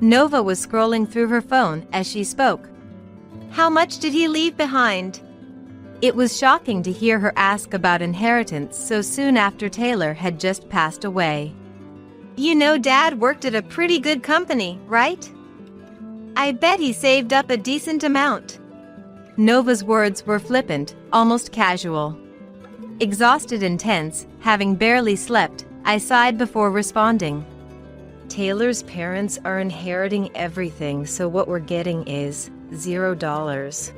Nova was scrolling through her phone as she spoke. How much did he leave behind? It was shocking to hear her ask about inheritance so soon after Taylor had just passed away. You know, Dad worked at a pretty good company, right? I bet he saved up a decent amount. Nova's words were flippant, almost casual. Exhausted and tense, having barely slept, I sighed before responding. Taylor's parents are inheriting everything, so what we're getting is $0.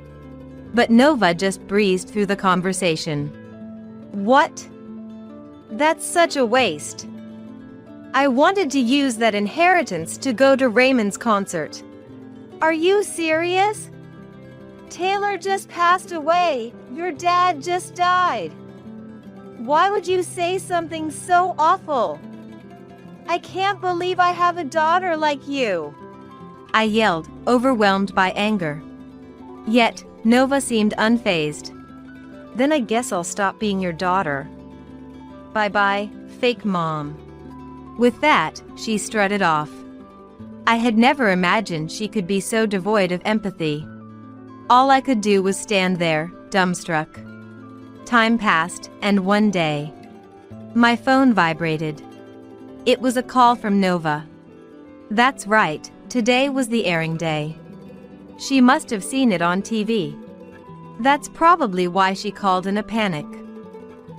But Nova just breezed through the conversation. What? That's such a waste. I wanted to use that inheritance to go to Raymond's concert. Are you serious? Taylor just passed away. Your dad just died. Why would you say something so awful? I can't believe I have a daughter like you. I yelled, overwhelmed by anger. Yet, Nova seemed unfazed. Then I guess I'll stop being your daughter. Bye-bye, fake mom. With that, she strutted off. I had never imagined she could be so devoid of empathy. All I could do was stand there, dumbstruck. Time passed, and one day, my phone vibrated. It was a call from Nova. That's right, today was the airing day. She must have seen it on TV. That's probably why she called in a panic.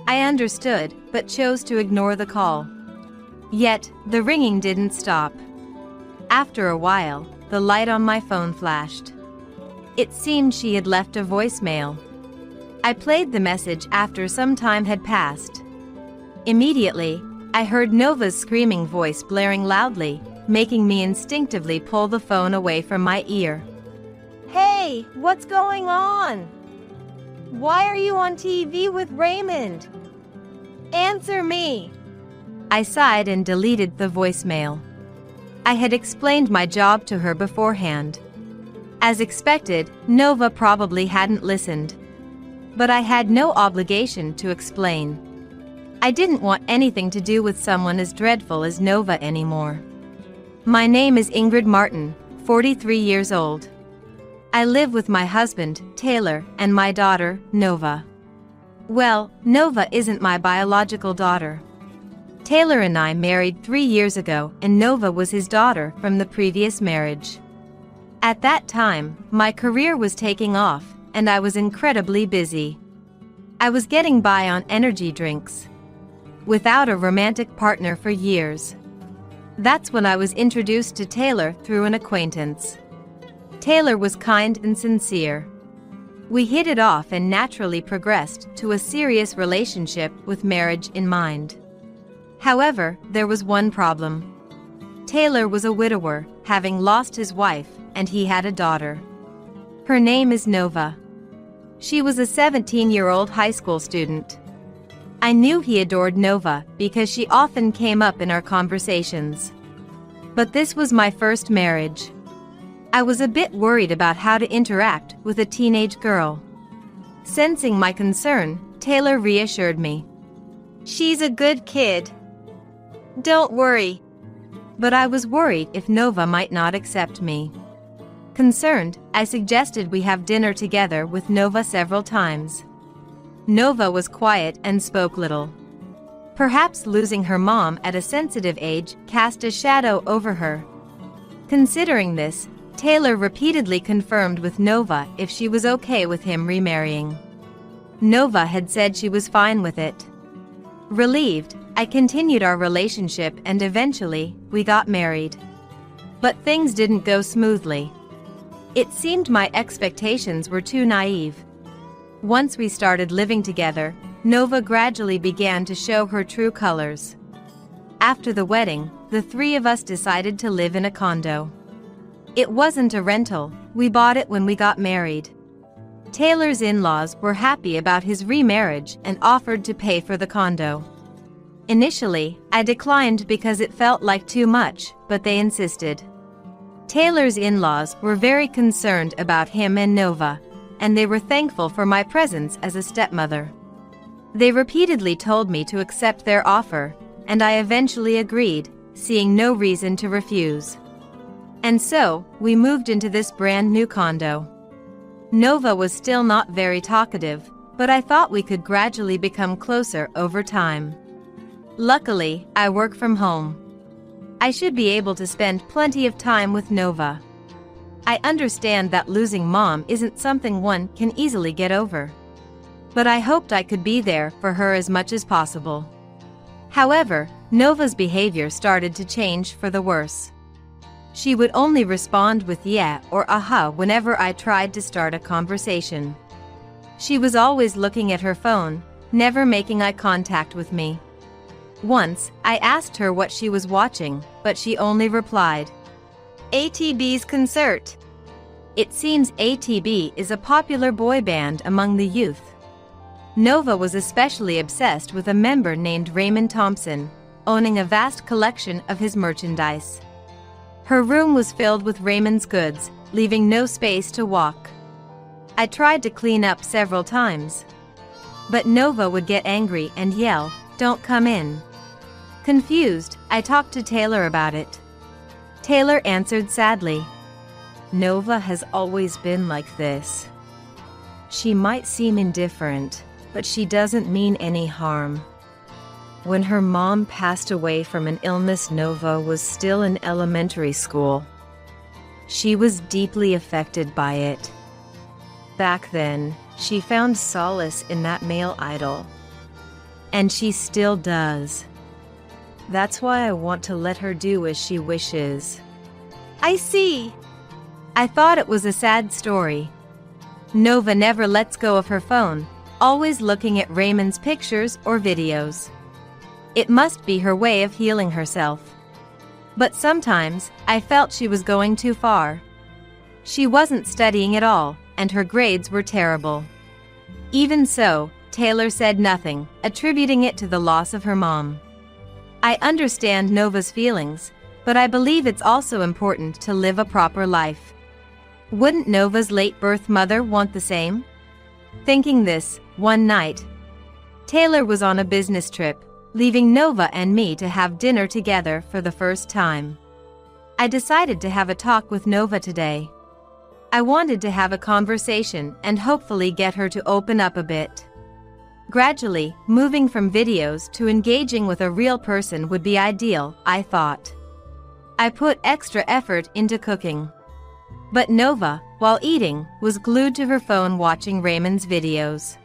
I understood, but chose to ignore the call. Yet, the ringing didn't stop. After a while, the light on my phone flashed. It seemed she had left a voicemail. I played the message after some time had passed. Immediately, I heard Nova's screaming voice blaring loudly, making me instinctively pull the phone away from my ear. Hey, what's going on? Why are you on TV with Raymond? Answer me. I sighed and deleted the voicemail. I had explained my job to her beforehand. As expected, Nova probably hadn't listened. But I had no obligation to explain. I didn't want anything to do with someone as dreadful as Nova anymore. My name is Ingrid Martin, 43 years old. I live with my husband, Taylor, and my daughter, Nova. Well, Nova isn't my biological daughter. Taylor and I married 3 years ago, and Nova was his daughter from the previous marriage. At that time, my career was taking off, and I was incredibly busy. I was getting by on energy drinks. Without a romantic partner for years. That's when I was introduced to Taylor through an acquaintance. Taylor was kind and sincere. We hit it off and naturally progressed to a serious relationship with marriage in mind. However, there was one problem. Taylor was a widower, having lost his wife, and he had a daughter. Her name is Nova. She was a 17-year-old high school student. I knew he adored Nova because she often came up in our conversations. But this was my first marriage. I was a bit worried about how to interact with a teenage girl. Sensing my concern, Taylor reassured me. She's a good kid. Don't worry. But I was worried if Nova might not accept me. Concerned, I suggested we have dinner together with Nova several times. Nova was quiet and spoke little. Perhaps losing her mom at a sensitive age cast a shadow over her. Considering this, Taylor repeatedly confirmed with Nova if she was okay with him remarrying. Nova had said she was fine with it. Relieved, I continued our relationship and eventually, we got married. But things didn't go smoothly. It seemed my expectations were too naive. Once we started living together, Nova gradually began to show her true colors. After the wedding, the three of us decided to live in a condo. It wasn't a rental, we bought it when we got married. Taylor's in-laws were happy about his remarriage and offered to pay for the condo. Initially, I declined because it felt like too much, but they insisted. Taylor's in-laws were very concerned about him and Nova, and they were thankful for my presence as a stepmother. They repeatedly told me to accept their offer, and I eventually agreed, seeing no reason to refuse. And so, we moved into this brand new condo. Nova was still not very talkative, but I thought we could gradually become closer over time. Luckily, I work from home. I should be able to spend plenty of time with Nova. I understand that losing mom isn't something one can easily get over. But I hoped I could be there for her as much as possible. However, Nova's behavior started to change for the worse. She would only respond with yeah or aha whenever I tried to start a conversation. She was always looking at her phone, never making eye contact with me. Once, I asked her what she was watching, but she only replied, "ATB's concert." It seems ATB is a popular boy band among the youth. Nova was especially obsessed with a member named Raymond Thompson, owning a vast collection of his merchandise. Her room was filled with Raymond's goods, leaving no space to walk. I tried to clean up several times. But Nova would get angry and yell, "Don't come in." Confused, I talked to Taylor about it. Taylor answered sadly, "Nova has always been like this. She might seem indifferent, but she doesn't mean any harm. When her mom passed away from an illness, Nova was still in elementary school. She was deeply affected by it. Back then, she found solace in that male idol. And she still does. That's why I want to let her do as she wishes." I see. I thought it was a sad story. Nova never lets go of her phone, always looking at Raymond's pictures or videos. It must be her way of healing herself. But sometimes, I felt she was going too far. She wasn't studying at all, and her grades were terrible. Even so, Taylor said nothing, attributing it to the loss of her mom. I understand Nova's feelings, but I believe it's also important to live a proper life. Wouldn't Nova's late birth mother want the same? Thinking this, one night, Taylor was on a business trip, leaving Nova and me to have dinner together for the first time. I decided to have a talk with Nova today. I wanted to have a conversation and hopefully get her to open up a bit. Gradually, moving from videos to engaging with a real person would be ideal, I thought. I put extra effort into cooking. But Nova, while eating, was glued to her phone watching Raymond's videos.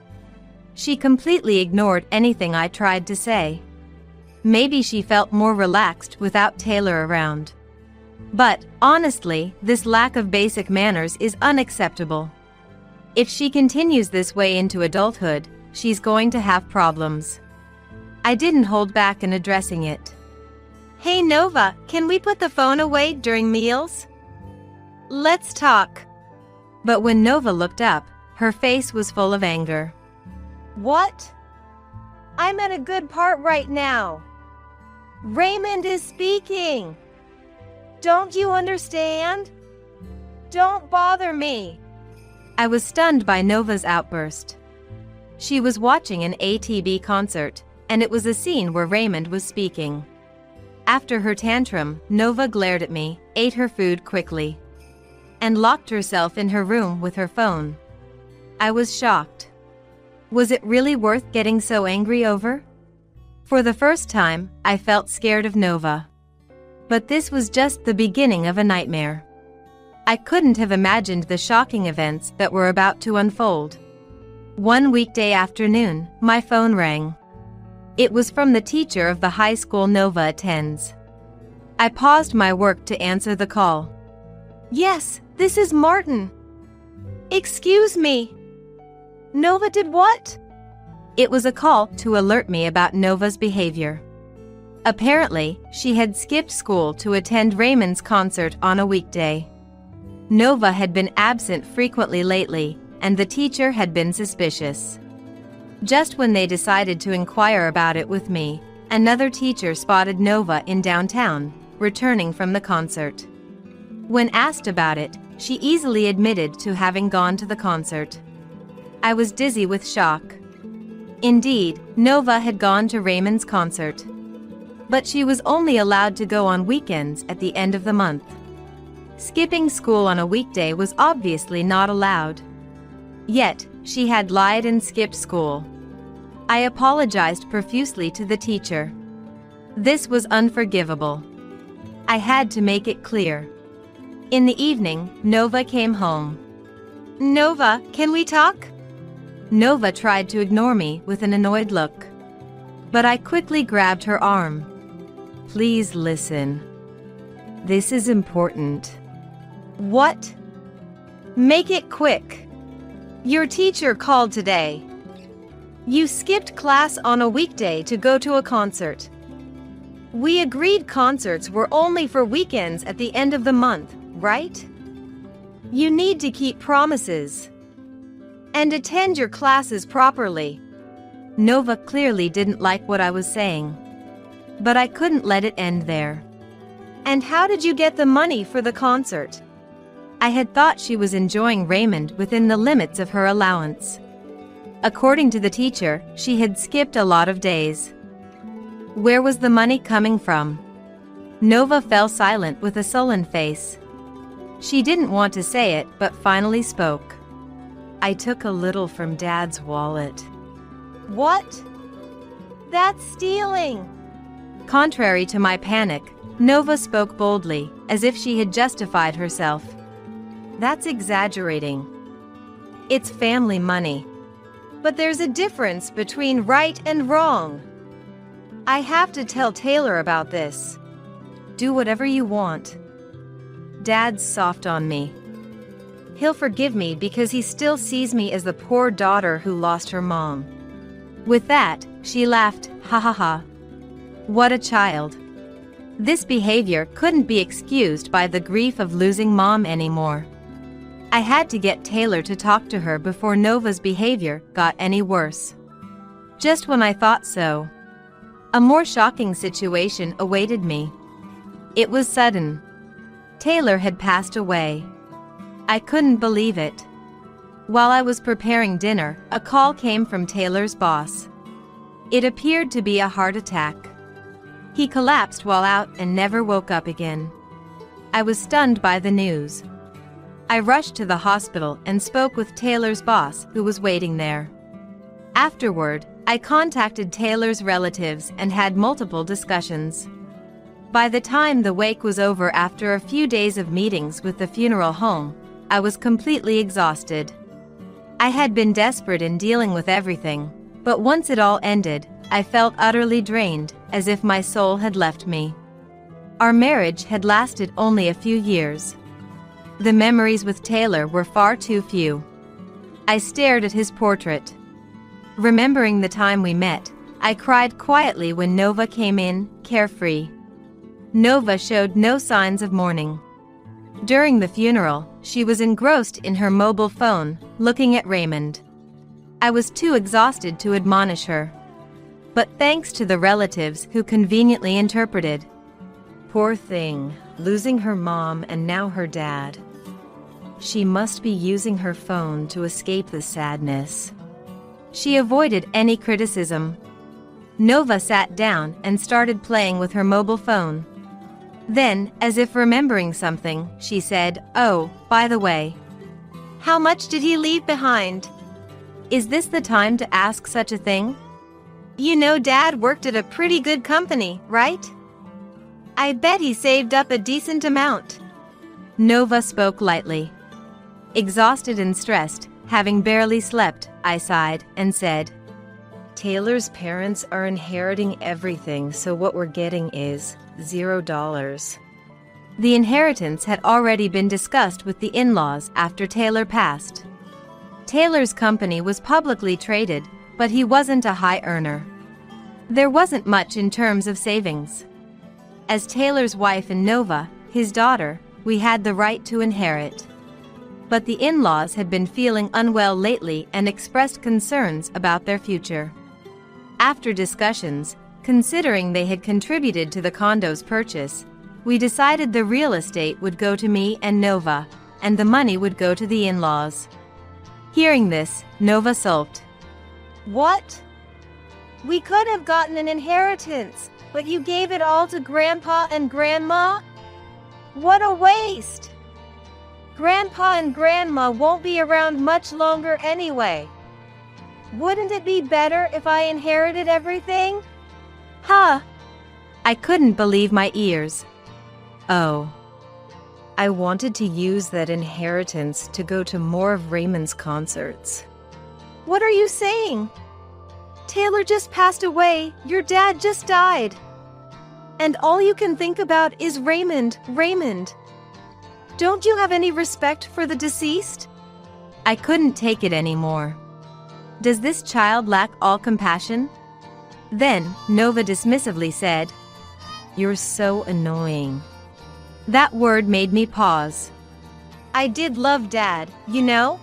She completely ignored anything I tried to say. Maybe she felt more relaxed without Taylor around. But, honestly, this lack of basic manners is unacceptable. If she continues this way into adulthood, she's going to have problems. I didn't hold back in addressing it. "Hey Nova, can we put the phone away during meals? Let's talk." But when Nova looked up, her face was full of anger. "What? I'm at a good part right now. Raymond is speaking. Don't you understand? Don't bother me." I was stunned by Nova's outburst. She was watching an ATB concert, and it was a scene where Raymond was speaking. After her tantrum, Nova glared at me, ate her food quickly, and locked herself in her room with her phone. I was shocked. Was it really worth getting so angry over? For the first time, I felt scared of Nova. But this was just the beginning of a nightmare. I couldn't have imagined the shocking events that were about to unfold. One weekday afternoon, my phone rang. It was from the teacher of the high school Nova attends. I paused my work to answer the call. "Yes, this is Martin." "Excuse me. Nova did what?" It was a call to alert me about Nova's behavior. Apparently, she had skipped school to attend Raymond's concert on a weekday. Nova had been absent frequently lately, and the teacher had been suspicious. Just when they decided to inquire about it with me, another teacher spotted Nova in downtown, returning from the concert. When asked about it, she easily admitted to having gone to the concert. I was dizzy with shock. Indeed, Nova had gone to Raymond's concert. But she was only allowed to go on weekends at the end of the month. Skipping school on a weekday was obviously not allowed. Yet, she had lied and skipped school. I apologized profusely to the teacher. This was unforgivable. I had to make it clear. In the evening, Nova came home. "Nova, can we talk?" Nova tried to ignore me with an annoyed look. But I quickly grabbed her arm. "Please listen. This is important." "What?" "Make it quick. Your teacher called today. You skipped class on a weekday to go to a concert. We agreed concerts were only for weekends at the end of the month, right? You need to keep promises and attend your classes properly." Nova clearly didn't like what I was saying. But I couldn't let it end there. "And how did you get the money for the concert?" I had thought she was enjoying Raymond within the limits of her allowance. According to the teacher, she had skipped a lot of days. Where was the money coming from? Nova fell silent with a sullen face. She didn't want to say it, but finally spoke. "I took a little from Dad's wallet." "What? That's stealing!" Contrary to my panic, Nova spoke boldly, as if she had justified herself. "That's exaggerating. It's family money. But there's a difference between right and wrong. I have to tell Taylor about this." "Do whatever you want. Dad's soft on me. He'll forgive me because he still sees me as the poor daughter who lost her mom." With that, she laughed, "Ha ha ha. What a child." This behavior couldn't be excused by the grief of losing Mom anymore. I had to get Taylor to talk to her before Nova's behavior got any worse. Just when I thought so, a more shocking situation awaited me. It was sudden. Taylor had passed away. I couldn't believe it. While I was preparing dinner, a call came from Taylor's boss. It appeared to be a heart attack. He collapsed while out and never woke up again. I was stunned by the news. I rushed to the hospital and spoke with Taylor's boss, who was waiting there. Afterward, I contacted Taylor's relatives and had multiple discussions. By the time the wake was over after a few days of meetings with the funeral home, I was completely exhausted. I had been desperate in dealing with everything, but once it all ended, I felt utterly drained, as if my soul had left me. Our marriage had lasted only a few years. The memories with Taylor were far too few. I stared at his portrait. Remembering the time we met, I cried quietly when Nova came in, carefree. Nova showed no signs of mourning. During the funeral, she was engrossed in her mobile phone, looking at Raymond. I was too exhausted to admonish her. But thanks to the relatives who conveniently interpreted. "Poor thing, losing her mom and now her dad. She must be using her phone to escape the sadness." She avoided any criticism. Nova sat down and started playing with her mobile phone. Then, as if remembering something, she said, "Oh, by the way, how much did he leave behind? Is this the time to ask such a thing? You know Dad worked at a pretty good company, right? I bet he saved up a decent amount." Nova spoke lightly. Exhausted and stressed, having barely slept, I sighed and said, "Taylor's parents are inheriting everything, so what we're getting is $0. The inheritance had already been discussed with the in-laws after Taylor passed. Taylor's company was publicly traded, but he wasn't a high earner. There wasn't much in terms of savings. As Taylor's wife and Nova, his daughter, we had the right to inherit. But the in-laws had been feeling unwell lately and expressed concerns about their future. After discussions, considering they had contributed to the condo's purchase, we decided the real estate would go to me and Nova, and the money would go to the in-laws. Hearing this, Nova sulked. "What? We could have gotten an inheritance, but you gave it all to Grandpa and Grandma? What a waste!" Grandpa and Grandma won't be around much longer anyway. Wouldn't it be better if I inherited everything? Huh? I couldn't believe my ears. Oh. I wanted to use that inheritance to go to more of Raymond's concerts. What are you saying? Taylor just passed away. Your dad just died. And all you can think about is Raymond. Don't you have any respect for the deceased? I couldn't take it anymore. Does this child lack all compassion? Then, Nova dismissively said, "You're so annoying." That word made me pause. I did love Dad, you know?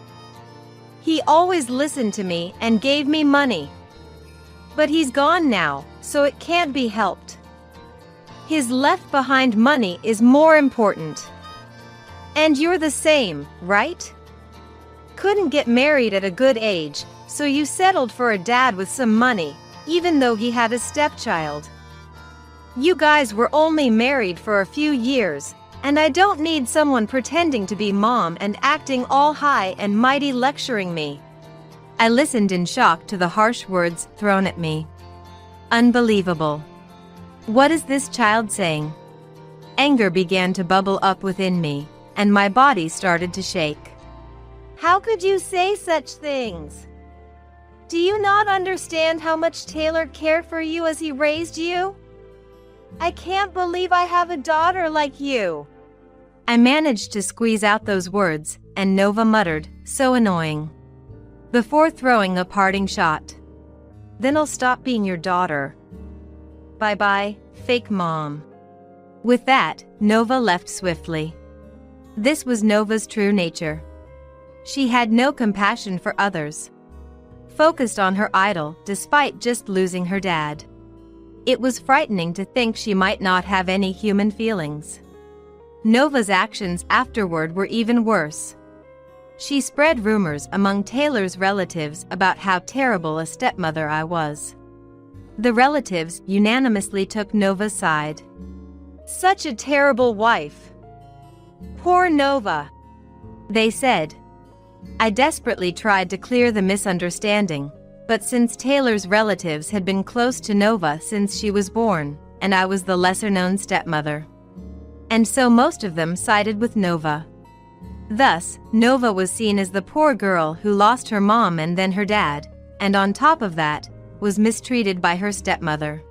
He always listened to me and gave me money. But he's gone now, so it can't be helped. His left behind money is more important. And you're the same, right? Couldn't get married at a good age, so you settled for a dad with some money, even though he had a stepchild. You guys were only married for a few years, and I don't need someone pretending to be mom and acting all high and mighty lecturing me. I listened in shock to the harsh words thrown at me. Unbelievable. What is this child saying? Anger began to bubble up within me, and my body started to shake. How could you say such things? Do you not understand how much Taylor cared for you as he raised you? I can't believe I have a daughter like you. I managed to squeeze out those words, and Nova muttered, "So annoying," before throwing a parting shot. Then I'll stop being your daughter. Bye-bye, fake mom. With that, Nova left swiftly. This was Nova's true nature. She had no compassion for others. Focused on her idol despite just losing her dad. It was frightening to think she might not have any human feelings. Nova's actions afterward were even worse. She spread rumors among Taylor's relatives about how terrible a stepmother I was. The relatives unanimously took Nova's side. Such a terrible wife. Poor Nova, they said. I desperately tried to clear the misunderstanding, but since Taylor's relatives had been close to Nova since she was born, and I was the lesser-known stepmother. And so most of them sided with Nova. Thus, Nova was seen as the poor girl who lost her mom and then her dad, and on top of that, was mistreated by her stepmother.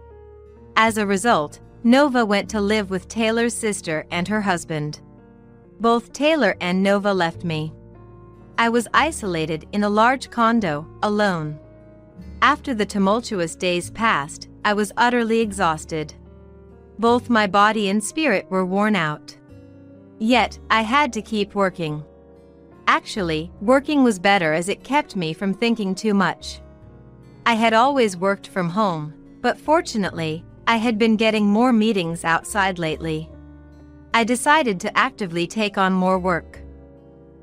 As a result, Nova went to live with Taylor's sister and her husband. Both Taylor and Nova left me. I was isolated in a large condo, alone. After the tumultuous days passed, I was utterly exhausted. Both my body and spirit were worn out. Yet, I had to keep working. Actually, working was better as it kept me from thinking too much. I had always worked from home, but fortunately, I had been getting more meetings outside lately. I decided to actively take on more work.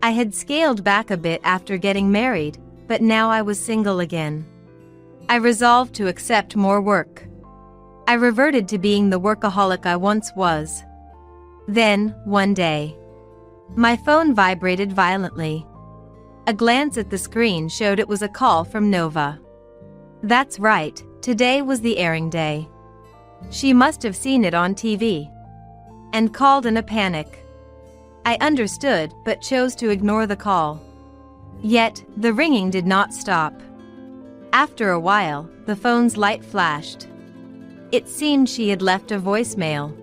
I had scaled back a bit after getting married, but now I was single again. I resolved to accept more work. I reverted to being the workaholic I once was. Then, one day, my phone vibrated violently. A glance at the screen showed it was a call from Nova. That's right, today was the airing day. She must have seen it on TV. And called in a panic. I understood but chose to ignore the call. Yet, the ringing did not stop. After a while, the phone's light flashed. It seemed she had left a voicemail.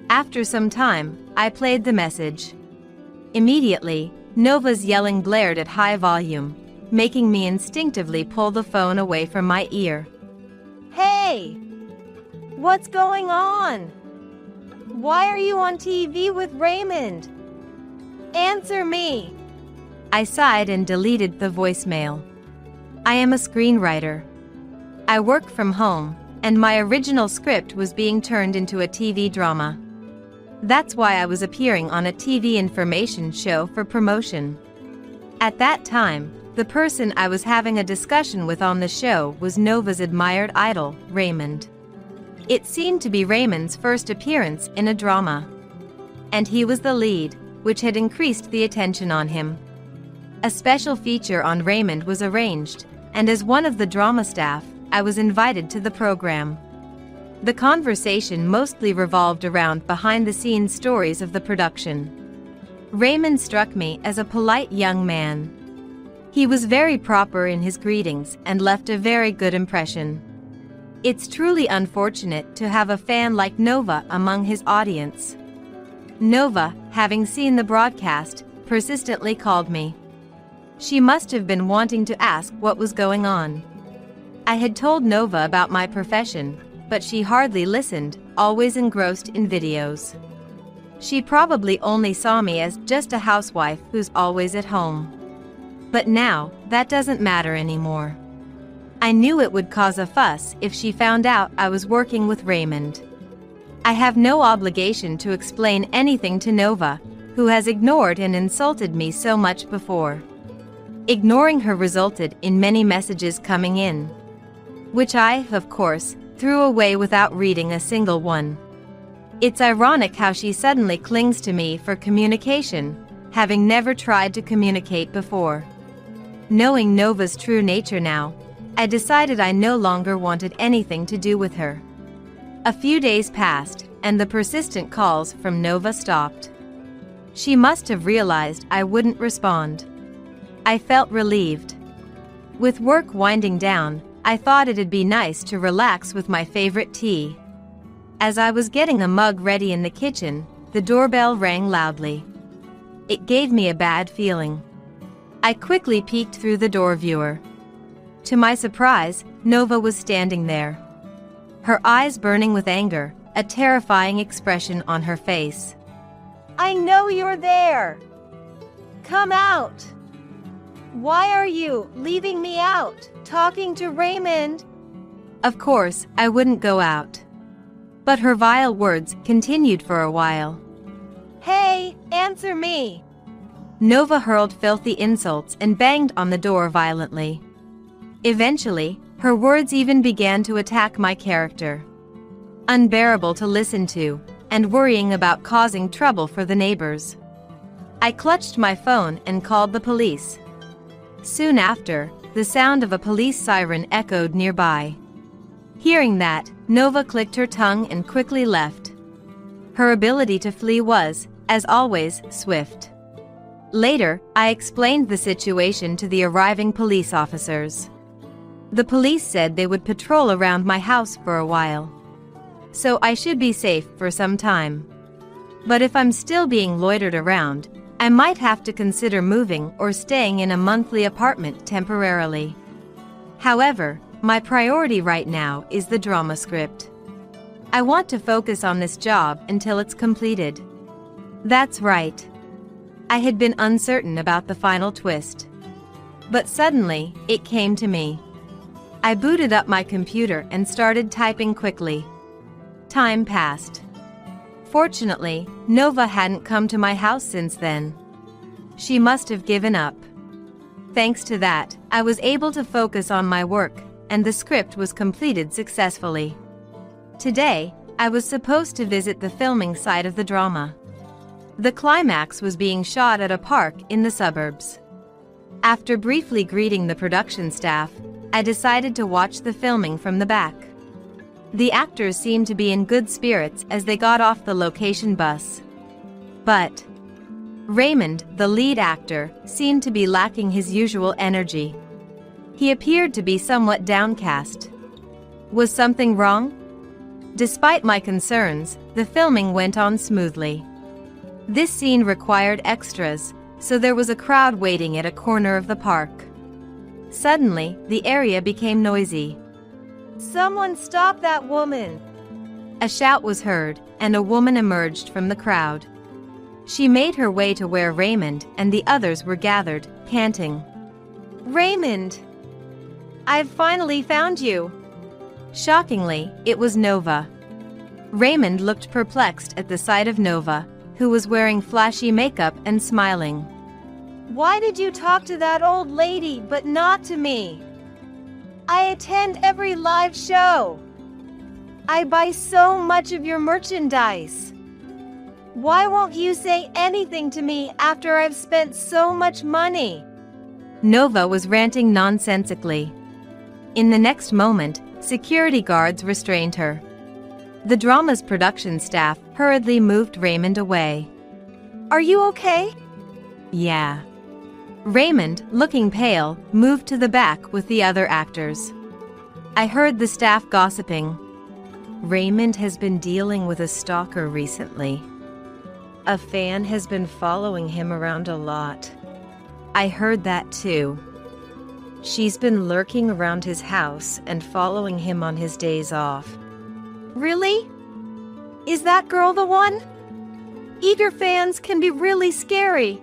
After some time, I played the message. Immediately, Nova's yelling blared at high volume, making me instinctively pull the phone away from my ear. Hey! What's going on? Why are you on TV with Raymond? Answer me! I sighed and deleted the voicemail. I am a screenwriter. I work from home, and my original script was being turned into a TV drama. That's why I was appearing on a TV information show for promotion. At that time, the person I was having a discussion with on the show was Nova's admired idol, Raymond. It seemed to be Raymond's first appearance in a drama. And he was the lead, which had increased the attention on him. A special feature on Raymond was arranged, and as one of the drama staff, I was invited to the program. The conversation mostly revolved around behind-the-scenes stories of the production. Raymond struck me as a polite young man. He was very proper in his greetings and left a very good impression. It's truly unfortunate to have a fan like Nova among his audience. Nova, having seen the broadcast, persistently called me. She must have been wanting to ask what was going on. I had told Nova about my profession, but she hardly listened, always engrossed in videos. She probably only saw me as just a housewife who's always at home. But now, that doesn't matter anymore. I knew it would cause a fuss if she found out I was working with Raymond. I have no obligation to explain anything to Nova, who has ignored and insulted me so much before. Ignoring her resulted in many messages coming in, which I, of course, threw away without reading a single one. It's ironic how she suddenly clings to me for communication, having never tried to communicate before. Knowing Nova's true nature now, I decided I no longer wanted anything to do with her. A few days passed, and the persistent calls from Nova stopped. She must have realized I wouldn't respond. I felt relieved. With work winding down, I thought it'd be nice to relax with my favorite tea. As I was getting a mug ready in the kitchen, the doorbell rang loudly. It gave me a bad feeling. I quickly peeked through the door viewer. To my surprise, Nova was standing there. Her eyes burning with anger, a terrifying expression on her face. I know you're there! Come out! Why are you leaving me out, talking to Raymond? Of course, I wouldn't go out. But her vile words continued for a while. Hey, answer me! Nova hurled filthy insults and banged on the door violently. Eventually, her words even began to attack my character. Unbearable to listen to, and worrying about causing trouble for the neighbors. I clutched my phone and called the police. Soon after, the sound of a police siren echoed nearby. Hearing that, Nova clicked her tongue and quickly left. Her ability to flee was, as always, swift. Later, I explained the situation to the arriving police officers. The police said they would patrol around my house for a while. So I should be safe for some time. But if I'm still being loitered around, I might have to consider moving or staying in a monthly apartment temporarily. However, my priority right now is the drama script. I want to focus on this job until it's completed. That's right. I had been uncertain about the final twist. But suddenly, it came to me. I booted up my computer and started typing quickly. Time passed. Fortunately, Nova hadn't come to my house since then. She must have given up. Thanks to that, I was able to focus on my work, and the script was completed successfully. Today, I was supposed to visit the filming site of the drama. The climax was being shot at a park in the suburbs. After briefly greeting the production staff, I decided to watch the filming from the back. The actors seemed to be in good spirits as they got off the location bus. But Raymond, the lead actor, seemed to be lacking his usual energy. He appeared to be somewhat downcast. Was something wrong? Despite my concerns, the filming went on smoothly. This scene required extras, so there was a crowd waiting at a corner of the park. Suddenly, the area became noisy. Someone stop that woman! A shout was heard, and a woman emerged from the crowd. She made her way to where Raymond and the others were gathered, panting. Raymond! I've finally found you! Shockingly, it was Nova. Raymond looked perplexed at the sight of Nova, who was wearing flashy makeup and smiling. Why did you talk to that old lady but not to me? I attend every live show. I buy so much of your merchandise. Why won't you say anything to me after I've spent so much money? Nova was ranting nonsensically. In the next moment, security guards restrained her. The drama's production staff hurriedly moved Raymond away. Are you okay? Yeah. Raymond, looking pale, moved to the back with the other actors. I heard the staff gossiping. Raymond has been dealing with a stalker recently. A fan has been following him around a lot. I heard that too. She's been lurking around his house and following him on his days off. Really? Is that girl the one? Eager fans can be really scary.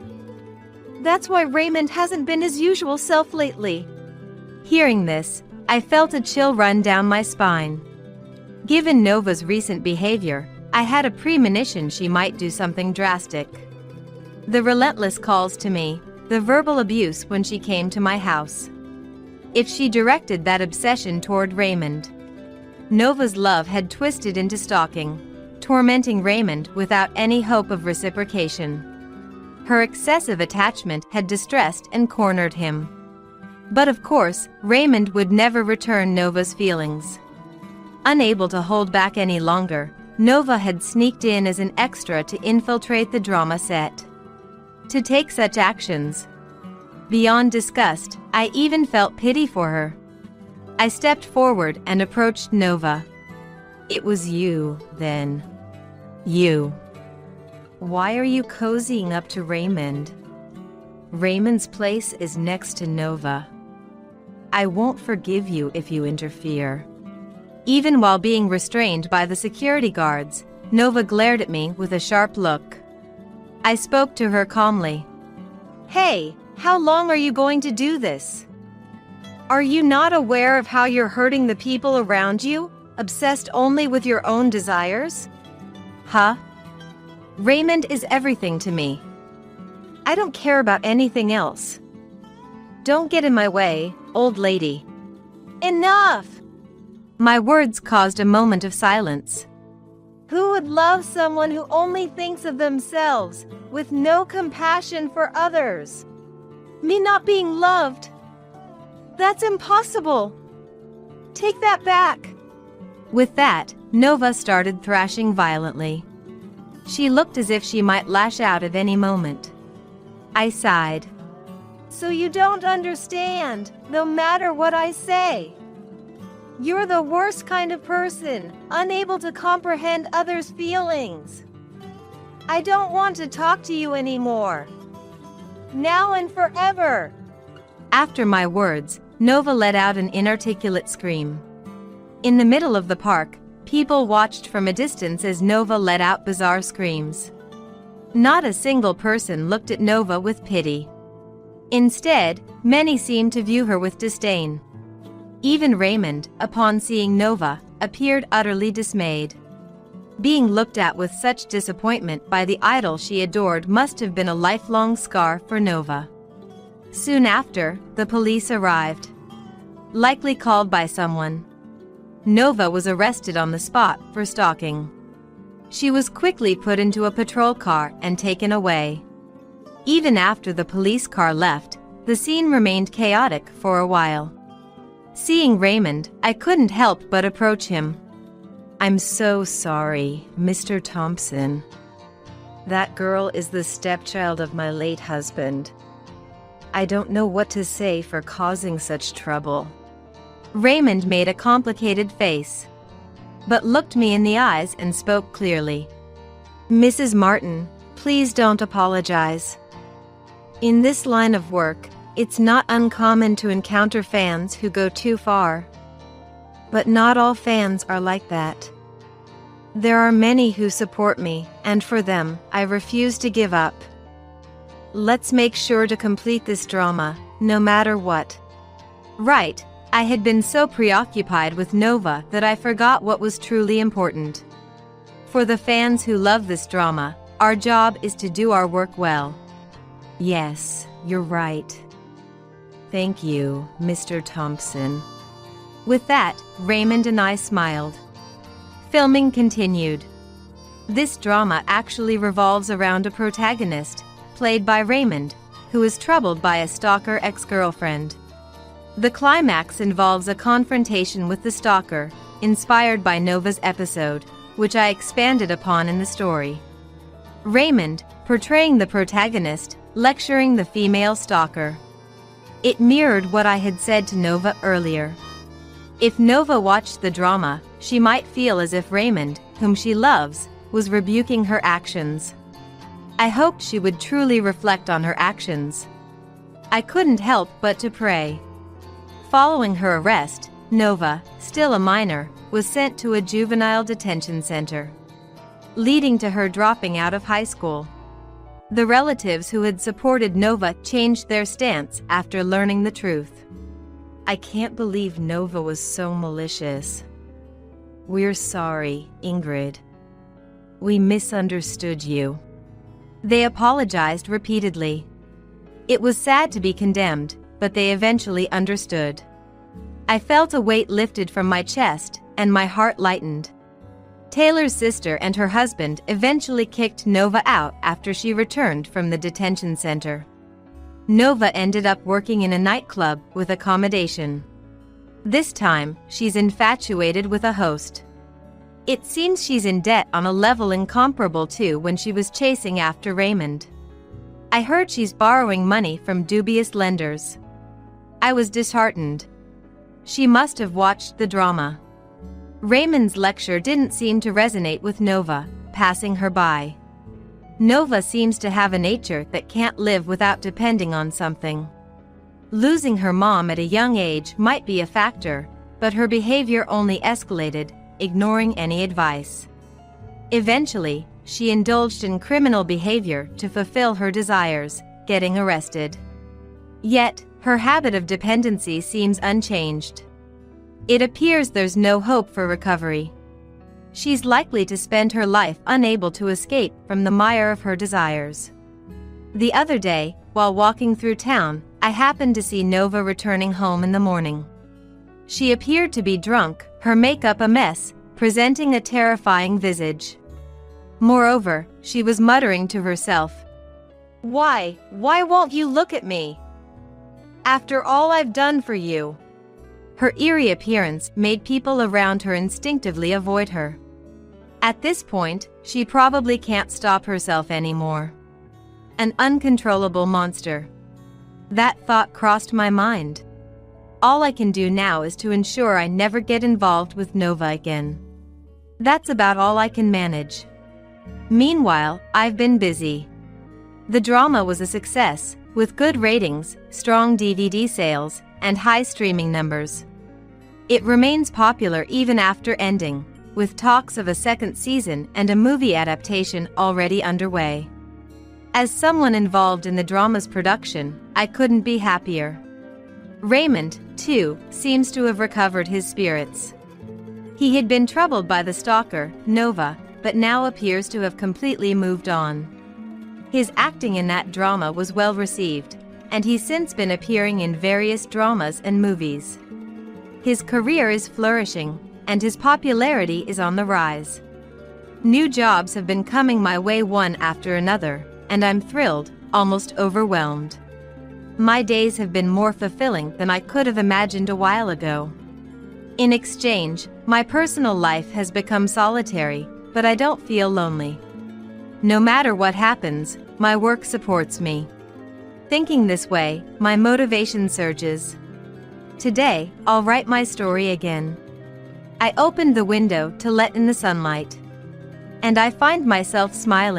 That's why Raymond hasn't been his usual self lately. Hearing this, I felt a chill run down my spine. Given Nova's recent behavior, I had a premonition she might do something drastic. The relentless calls to me, the verbal abuse when she came to my house. If she directed that obsession toward Raymond. Nova's love had twisted into stalking, tormenting Raymond without any hope of reciprocation. Her excessive attachment had distressed and cornered him. But of course, Raymond would never return Nova's feelings. Unable to hold back any longer, Nova had sneaked in as an extra to infiltrate the drama set. To take such actions. Beyond disgust, I even felt pity for her. I stepped forward and approached Nova. It was you, then. You. Why are you cozying up to Raymond? Raymond's place is next to Nova. I won't forgive you if you interfere. Even while being restrained by the security guards, Nova glared at me with a sharp look. I spoke to her calmly. Hey, how long are you going to do this? Are you not aware of how you're hurting the people around you, obsessed only with your own desires? Huh? Raymond is everything to me. I don't care about anything else. Don't get in my way, old lady. Enough! My words caused a moment of silence. Who would love someone who only thinks of themselves, with no compassion for others? Me not being loved? That's impossible. Take that back. With that, Nova started thrashing violently. She looked as if she might lash out at any moment. I sighed. So you don't understand, no matter what I say. You're the worst kind of person, unable to comprehend others' feelings. I don't want to talk to you anymore. Now and forever. After my words, Nova let out an inarticulate scream. In the middle of the park, people watched from a distance as Nova let out bizarre screams. Not a single person looked at Nova with pity. Instead, many seemed to view her with disdain. Even Raymond, upon seeing Nova, appeared utterly dismayed. Being looked at with such disappointment by the idol she adored must have been a lifelong scar for Nova. Soon after, the police arrived. Likely called by someone. Nova was arrested on the spot for stalking. She was quickly put into a patrol car and taken away. Even after the police car left, the scene remained chaotic for a while. Seeing Raymond, I couldn't help but approach him. I'm so sorry, Mr. Thompson. That girl is the stepchild of my late husband. I don't know what to say for causing such trouble. Raymond made a complicated face, but looked me in the eyes and spoke clearly. Mrs. Martin, please don't apologize. In this line of work, it's not uncommon to encounter fans who go too far. But not all fans are like that. There are many who support me, and for them, I refuse to give up. Let's make sure to complete this drama, no matter what. Right, I had been so preoccupied with Nova that I forgot what was truly important. For the fans who love this drama, our job is to do our work well. Yes, you're right. Thank you, Mr. Thompson. With that, Raymond and I smiled. Filming continued. This drama actually revolves around a protagonist, played by Raymond, who is troubled by a stalker ex-girlfriend. The climax involves a confrontation with the stalker, inspired by Nova's episode, which I expanded upon in the story. Raymond, portraying the protagonist, lecturing the female stalker. It mirrored what I had said to Nova earlier. If Nova watched the drama, she might feel as if Raymond, whom she loves, was rebuking her actions. I hoped she would truly reflect on her actions. I couldn't help but to pray. Following her arrest, Nova, still a minor, was sent to a juvenile detention center, leading to her dropping out of high school. The relatives who had supported Nova changed their stance after learning the truth. I can't believe Nova was so malicious. We're sorry, Ingrid. We misunderstood you. They apologized repeatedly. It was sad to be condemned, but they eventually understood. I felt a weight lifted from my chest, and my heart lightened. Taylor's sister and her husband eventually kicked Nova out after she returned from the detention center. Nova ended up working in a nightclub with accommodation. This time, she's infatuated with a host. It seems she's in debt on a level incomparable to when she was chasing after Raymond. I heard she's borrowing money from dubious lenders. I was disheartened. She must have watched the drama. Raymond's lecture didn't seem to resonate with Nova, passing her by. Nova seems to have a nature that can't live without depending on something. Losing her mom at a young age might be a factor, but her behavior only escalated, ignoring any advice. Eventually, she indulged in criminal behavior to fulfill her desires, getting arrested. Yet, her habit of dependency seems unchanged. It appears there's no hope for recovery. She's likely to spend her life unable to escape from the mire of her desires. The other day, while walking through town, I happened to see Nova returning home in the morning. She appeared to be drunk, her makeup a mess, presenting a terrifying visage. Moreover, she was muttering to herself, Why won't you look at me? After all I've done for you." Her eerie appearance made people around her instinctively avoid her. At this point, she probably can't stop herself anymore. An uncontrollable monster. That thought crossed my mind. All I can do now is to ensure I never get involved with Nova again. That's about all I can manage. Meanwhile, I've been busy. The drama was a success, with good ratings, strong DVD sales, and high streaming numbers. It remains popular even after ending, with talks of a second season and a movie adaptation already underway. As someone involved in the drama's production, I couldn't be happier. Raymond, too, seems to have recovered his spirits. He had been troubled by the stalker, Nova, but now appears to have completely moved on. His acting in that drama was well received, and he's since been appearing in various dramas and movies. His career is flourishing, and his popularity is on the rise. New jobs have been coming my way one after another, and I'm thrilled, almost overwhelmed. My days have been more fulfilling than I could have imagined a while ago. In exchange, my personal life has become solitary, but I don't feel lonely. No matter what happens, my work supports me. Thinking this way, my motivation surges. Today, I'll write my story again. I opened the window to let in the sunlight, and I find myself smiling.